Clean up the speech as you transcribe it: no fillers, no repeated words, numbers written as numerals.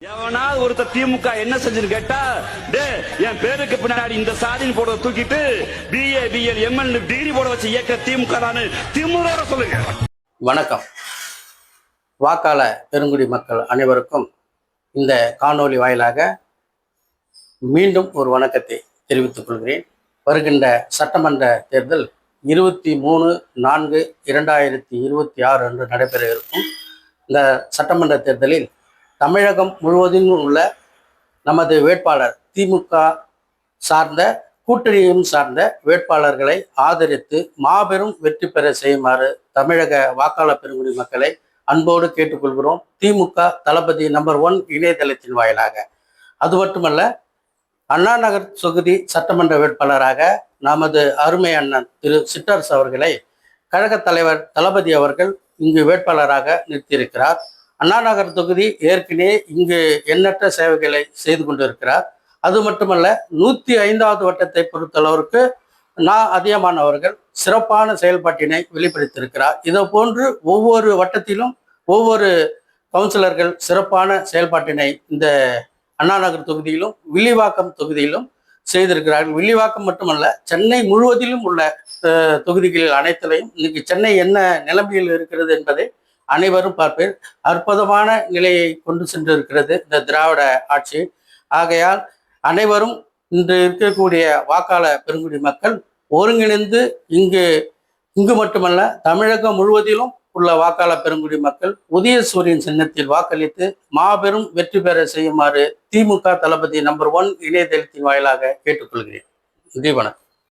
எவனாவது ஒருத்த திமுக என்ன செஞ்சுன்னு கேட்டா, டே என் பேருக்கு பின்னாடி இந்த சாதின்னு போட தூக்கிட்டு BA BL ML டிகிரி போட வச்சு இயக்க திமுக தானு திமுக சொல்லுங்க. வணக்கம். வாக்காள பெருங்குடி மக்கள் அனைவருக்கும் இந்த காணொளி வாயிலாக மீண்டும் ஒரு வணக்கத்தை தெரிவித்துக் கொள்கிறேன். வருகின்ற சட்டமன்ற தேர்தல் 23/4/2026 அன்று நடைபெற இருக்கும். இந்த சட்டமன்ற தேர்தலில் தமிழகம் முழுவதும் உள்ள நமது வேட்பாளர் திமுக சார்ந்த கூட்டணியும் சார்ந்த வேட்பாளர்களை ஆதரித்து மாபெரும் வெற்றி பெற செய்யுமாறு தமிழக வாக்காளர் பெருங்குடி மக்களை அன்போடு கேட்டுக்கொள்கிறோம். திமுக தளபதி நம்பர் 1 இணையதளத்தின் வாயிலாக. அது மட்டுமல்ல, அண்ணா நகர் தொகுதி சட்டமன்ற வேட்பாளராக நமது அருமை அண்ணன் திரு சிற்றரசு அவர்களை கழக தலைவர் தளபதி அவர்கள் இங்கு வேட்பாளராக நிறுத்தியிருக்கிறார். அண்ணா நகர் தொகுதி ஏற்கனவே இங்கு எண்ணற்ற சேவைகளை செய்து கொண்டிருக்கிறார். அது மட்டுமல்ல, 105வது வட்டத்தை பொறுத்தளவிற்கு அதிகமான அவர்கள் சிறப்பான செயல்பாட்டினை வெளிப்படுத்தியிருக்கிறார். இதை போன்று ஒவ்வொரு வட்டத்திலும் ஒவ்வொரு கவுன்சிலர்கள் சிறப்பான செயல்பாட்டினை இந்த அண்ணா நகர் தொகுதியிலும் வில்லிவாக்கம் தொகுதியிலும் செய்திருக்கிறார்கள். வில்லிவாக்கம் மட்டுமல்ல, சென்னை முழுவதிலும் உள்ள தொகுதிகளில் அனைத்திலையும் இன்னைக்கு சென்னை என்ன நிலைமையில் இருக்கிறது என்பதை அனைவரும் பார்ப்பேன். அற்புதமான நிலையை கொண்டு சென்றிருக்கிறது இந்த திராவிட ஆட்சி. ஆகையால் அனைவரும் இன்று இருக்கக்கூடிய வாக்காள பெருங்குடி மக்கள் ஒருங்கிணைந்து இங்கு மட்டுமல்ல தமிழகம் முழுவதிலும் உள்ள வாக்காள பெருங்குடி மக்கள் உதயசூரியன் சின்னத்தில் வாக்களித்து மாபெரும் வெற்றி பெற செய்யுமாறு திமுக தளபதி நம்பர் 1 இணையதளத்தின் வாயிலாக கேட்டுக்கொள்கிறேன். நன்றி, வணக்கம்.